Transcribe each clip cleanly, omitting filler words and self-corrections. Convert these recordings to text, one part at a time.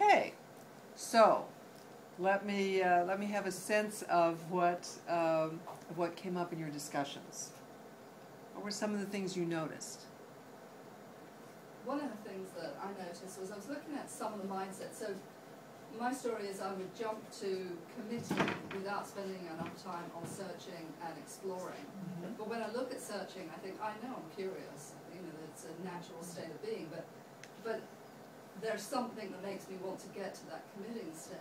Okay, so let me have a sense of what came up in your discussions. What were some of the things you noticed? One of the things that I noticed was I was looking at some of the mindsets. So my story is I would jump to committee without spending enough time on searching and exploring. Mm-hmm. But when I look at searching, I think, I know I'm curious. You know, it's a natural state of being, but there's something that makes me want to get to that committing stage.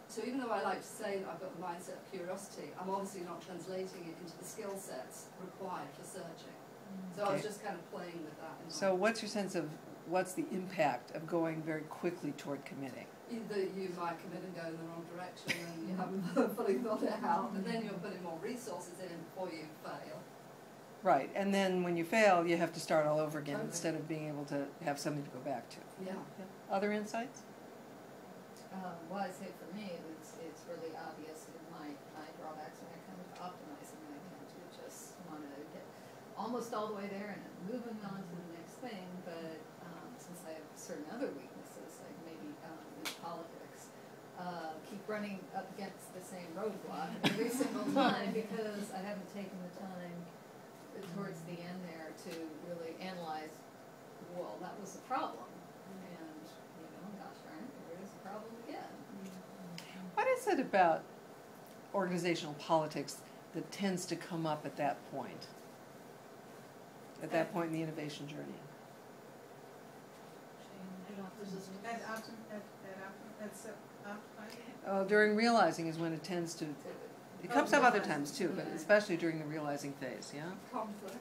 So even though I like to say that I've got the mindset of curiosity, I'm obviously not translating it into the skill sets required for searching. So I was just kind of playing with that. So what's your sense of what's the impact of going very quickly toward committing? Either you might commit and go in the wrong direction and you haven't fully thought it out, and then you're putting more resources in before you fail. Right, and then when you fail, you have to start all over again instead of being able to have something to go back to. Yeah. Other insights? Well, I say for me, it's really obvious in my drawbacks when it comes to optimizing. I tend to just want to get almost all the way there and then moving on to the next thing. But since I have certain other weaknesses, like maybe in politics, keep running up against the same roadblock every single time because I haven't taken the time towards the end there to really analyze, well, that was the problem. And, you know, gosh darn it, there is a problem again. What is it about organizational politics that tends to come up at that point? At that point in the innovation journey? During realizing is when it tends to, it comes up other times too, but especially during the realizing phase, yeah? Conflict.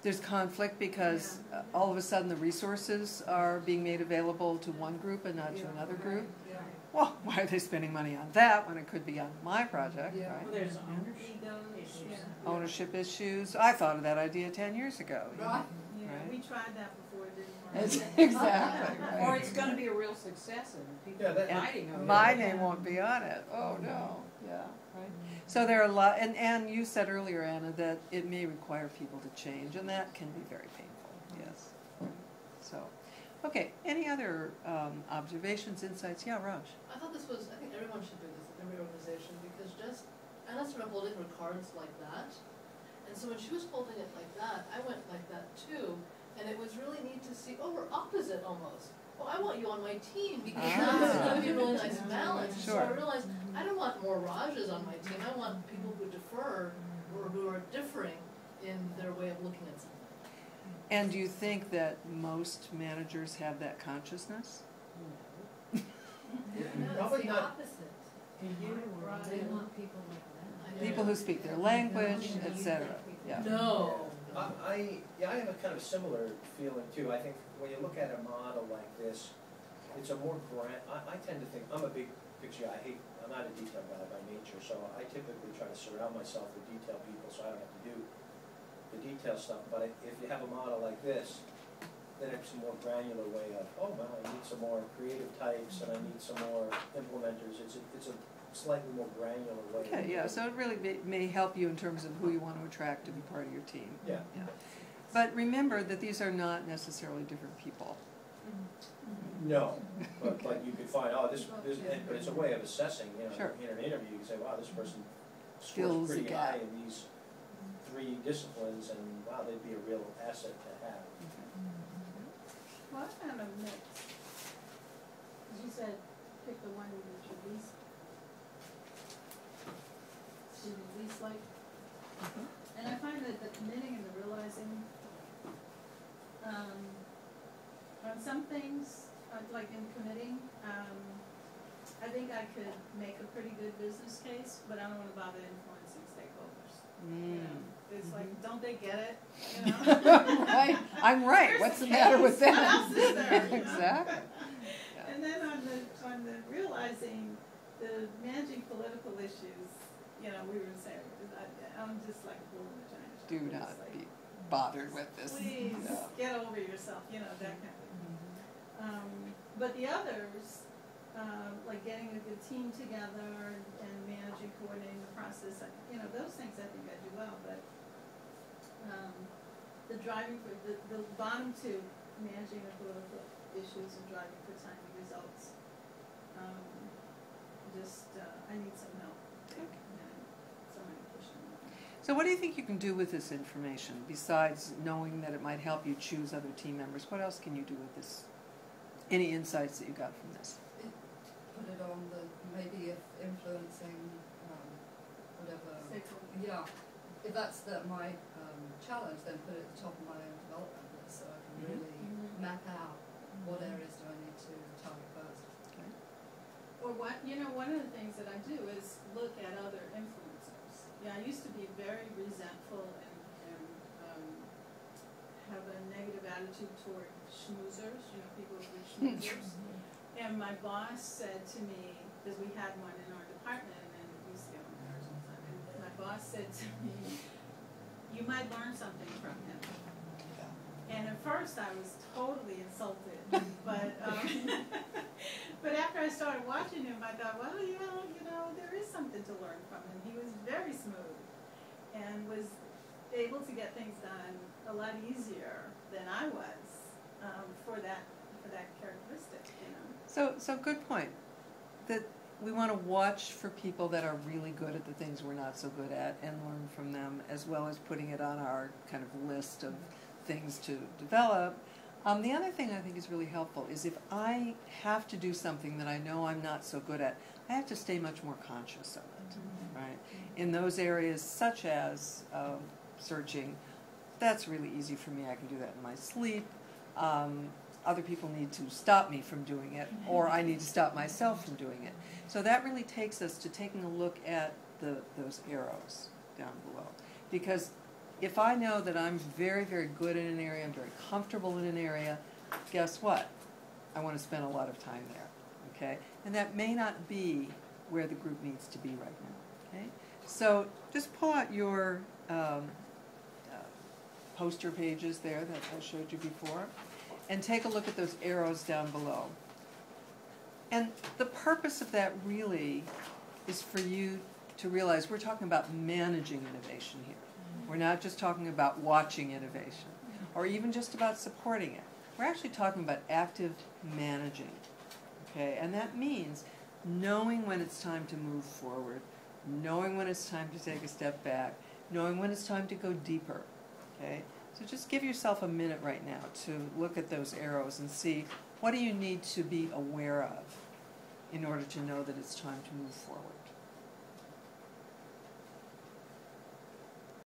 There's conflict because all of a sudden the resources are being made available to one group and not to another group. Yeah. Well, why are they spending money on that when it could be on my project, Yeah. right? Well, there's ownership issues. Yeah. Ownership issues. I thought of that idea 10 years ago. Right. Yeah, Right. we tried that before, it didn't work. Exactly. Or Right. it's going to be a real success and people Yeah, that- are fighting over And it. my name won't be on it. Oh no. Yeah. Right. So there are a lot, and you said earlier, Anna, that it may require people to change, and that can be very painful. Yes. So, okay. Any other observations, insights? Yeah, Raj. I thought this was, I think everyone should do this in every organization because just, Anna started holding her cards like that. And so when she was holding it like that, I went like that too. And it was really neat to see, oh, we're opposite almost. Well, I want you on my team because that's going to be a really nice balance. Sure. So I realized I don't want more Rajas on my team. I want people who defer or who are differing in their way of looking at something. And do you think that most managers have that consciousness? Probably It's the not. opposite. They want people like that. People who speak their language, etc. Yeah. No. I have a kind of similar feeling too. I think when you look at a model like this, it's a more grand. I tend to think I'm a big picture. I'm not a detail guy by nature, so I typically try to surround myself with detail people, so I don't have to do the detail stuff. But if you have a model like this, then it's a more granular way of, oh well, I need some more creative types and I need some more implementers. It's a slightly more granular way. Okay, yeah, so it really may help you in terms of who you want to attract to be part of your team. Yeah. Yeah. But remember that these are not necessarily different people. No, but you could find, oh, this but it's a way of assessing, you know, Sure. in an interview, you can say, wow, this person Fills scores the pretty gap. high in these 3 disciplines, and wow, they'd be a real asset to have. Well, I kind of mixed. As you said, pick the one that you least like. And I find that the committing and the realizing, on some things, like in committing, I think I could make a pretty good business case, but I don't want to bother influencing stakeholders. You know, it's like, don't they get it? You know? Right. I'm right. Here's What's the the matter case. with that? What else is there, you know? Exactly. And then on the realizing the managing political issues, you know, we were saying, I'm just like a bull in a giant shop. Do It's not like, be bothered with this. please No. get over yourself, you know, that kind of thing. But the others, like getting a good team together and managing, coordinating the process, you know, those things I think I do well, but the driving for the bottom two, managing the political issues of driving for timely results. I need some help. And somebody pushing me. So what do you think you can do with this information, besides knowing that it might help you choose other team members? What else can you do with this? Any insights that you got from this? Put it on the, maybe if influencing, whatever. Yeah, if that's my challenge, then put it at the top of my own development list, so I can really map out what areas do I need to target first. Or one of the things that I do is look at other influencers. Yeah, I used to be very resentful and have a negative attitude toward schmoozers, people with schmoozers. And my boss said to me, because we had one in our department, and we used to get on there sometimes, and my boss said to me, you might learn something from him. And at first I was totally insulted, but but after I started watching him, I thought, well, there is something to learn from him. He was very smooth and was able to get things done a lot easier than I was for that characteristic. So good point. That we want to watch for people that are really good at the things we're not so good at and learn from them, as well as putting it on our kind of list of things to develop. The other thing I think is really helpful is if I have to do something that I know I'm not so good at, I have to stay much more conscious of it, right? In those areas such as searching, that's really easy for me. I can do that in my sleep. Other people need to stop me from doing it, or I need to stop myself from doing it. So that really takes us to taking a look at those arrows down below. Because if I know that I'm very, very good in an area, I'm very comfortable in an area, guess what? I want to spend a lot of time there, okay? And that may not be where the group needs to be right now, okay? So just pull out your poster pages there that I showed you before, and take a look at those arrows down below. And the purpose of that really is for you to realize we're talking about managing innovation here. We're not just talking about watching innovation, or even just about supporting it. We're actually talking about active managing, okay? And that means knowing when it's time to move forward, knowing when it's time to take a step back, knowing when it's time to go deeper, okay? So just give yourself a minute right now to look at those arrows and see what do you need to be aware of in order to know that it's time to move forward.